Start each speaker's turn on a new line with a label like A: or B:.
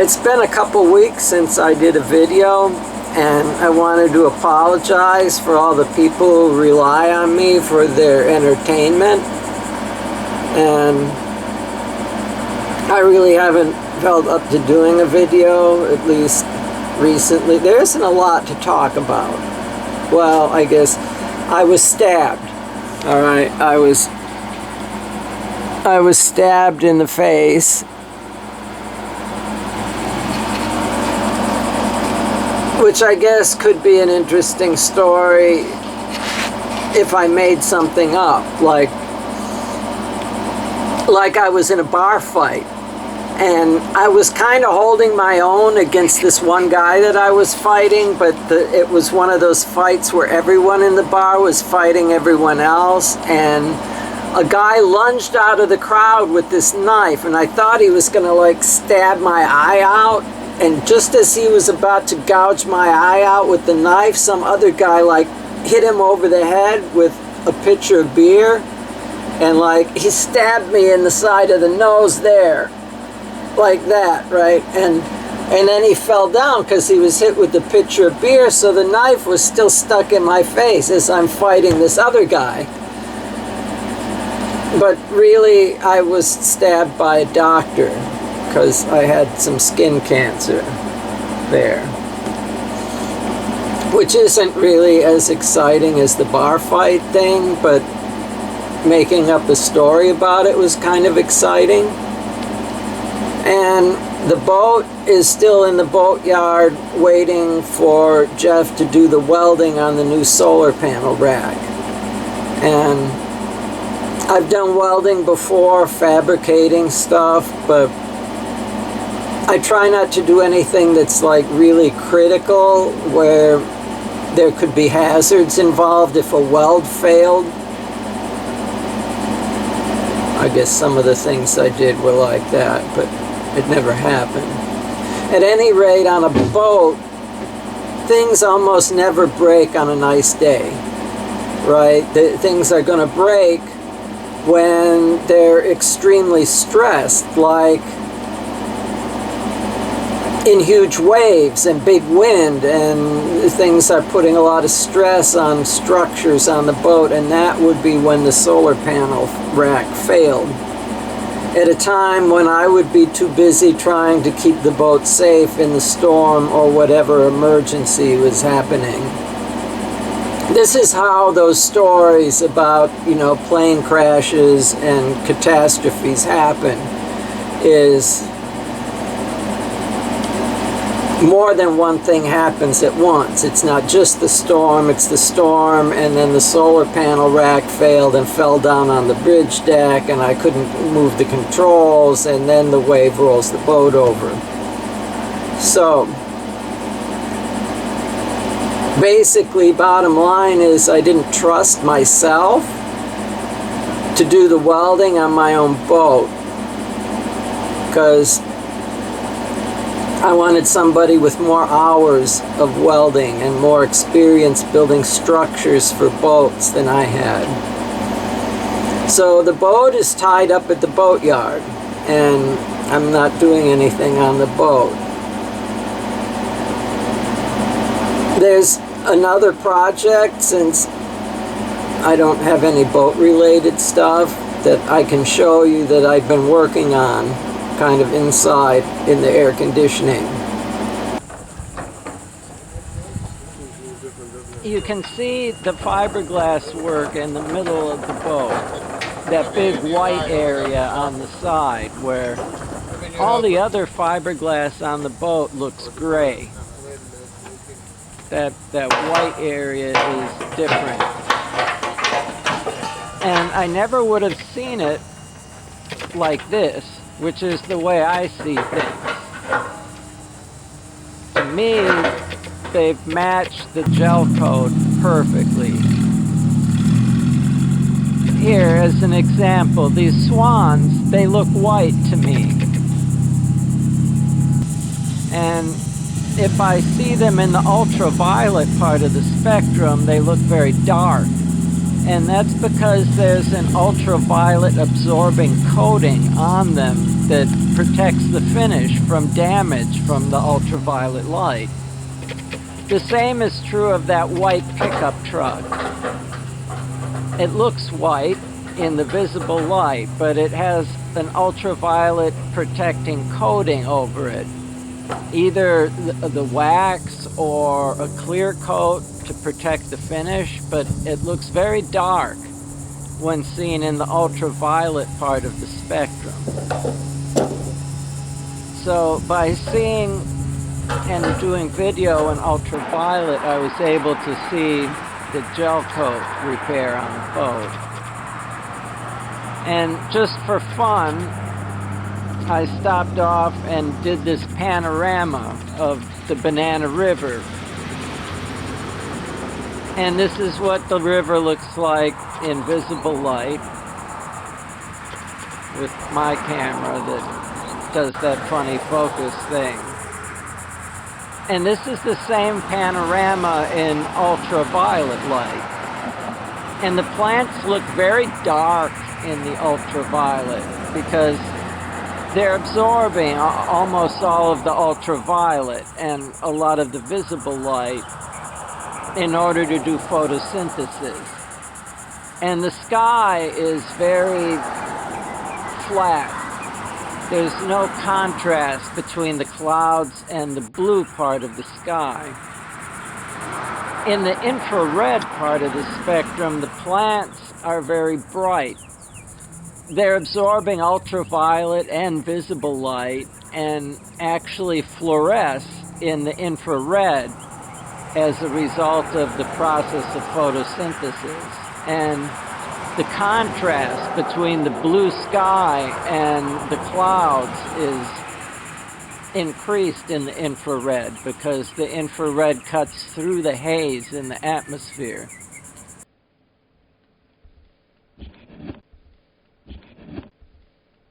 A: It's been a couple weeks since I did a video, and I wanted to apologize for all the people who rely on me for their entertainment. And I really haven't felt up to doing a video, at least recently. There isn't a lot to talk about. Well, I guess I was stabbed. All right, I was stabbed in the face, which I guess could be an interesting story if I made something up, like I was in a bar fight, and I was kind of holding my own against this one guy that I was fighting, but it was one of those fights where everyone in the bar was fighting everyone else, and a guy lunged out of the crowd with this knife, and I thought he was gonna like stab my eye out. And just as he was about to gouge my eye out with the knife, some other guy like hit him over the head with a pitcher of beer, and like he stabbed me in the side of the nose there, like that, right? And then he fell down because he was hit with the pitcher of beer, so the knife was still stuck in my face as I'm fighting this other guy. But really, I was stabbed by a doctor, because I had some skin cancer there, which isn't really as exciting as the bar fight thing, but making up a story about it was kind of exciting. And the boat is still in the boatyard waiting for Jeff to do the welding on the new solar panel rack. And I've done welding before, fabricating stuff, but I try not to do anything that's like really critical, where there could be hazards involved if a weld failed. I guess some of the things I did were like that, but it never happened. At any rate, on a boat, things almost never break on a nice day, right? Things are going to break when they're extremely stressed, like in huge waves and big wind, and things are putting a lot of stress on structures on the boat, and that would be when the solar panel rack failed. At a time when I would be too busy trying to keep the boat safe in the storm or whatever emergency was happening. This is how those stories about, you know, plane crashes and catastrophes happen, is more than one thing happens at once. It's not just the storm, it's the storm, and then the solar panel rack failed and fell down on the bridge deck, and I couldn't move the controls, and then the wave rolls the boat over. So basically, bottom line is, I didn't trust myself to do the welding on my own boat, because I wanted somebody with more hours of welding and more experience building structures for boats than I had. So the boat is tied up at the boatyard, and I'm not doing anything on the boat. There's another project, since I don't have any boat-related stuff, that I can show you that I've been working on, kind of inside in the air conditioning. You can see the fiberglass work in the middle of the boat, that big white area on the side, where all the other fiberglass on the boat looks gray. That white area is different. And I never would have seen it like this, which is the way I see things. To me, they've matched the gel coat perfectly. Here, as an example, these swans, they look white to me. And if I see them in the ultraviolet part of the spectrum, they look very dark. And that's because there's an ultraviolet absorbing coating on them that protects the finish from damage from the ultraviolet light. The same is true of that white pickup truck. It looks white in the visible light, but it has an ultraviolet protecting coating over it. Either the wax or a clear coat to protect the finish, but it looks very dark when seen in the ultraviolet part of the spectrum. So by seeing and doing video in ultraviolet, I was able to see the gel coat repair on the boat. And just for fun, I stopped off and did this panorama of the Banana River. And this is what the river looks like in visible light with my camera that does that funny focus thing. And this is the same panorama in ultraviolet light. And the plants look very dark in the ultraviolet because they're absorbing almost all of the ultraviolet and a lot of the visible light in order to do photosynthesis. And the sky is very flat. There's no contrast between the clouds and the blue part of the sky. In the infrared part of the spectrum, the plants are very bright. They're absorbing ultraviolet and visible light and actually fluoresce in the infrared as a result of the process of photosynthesis. And the contrast between the blue sky and the clouds is increased in the infrared because the infrared cuts through the haze in the atmosphere.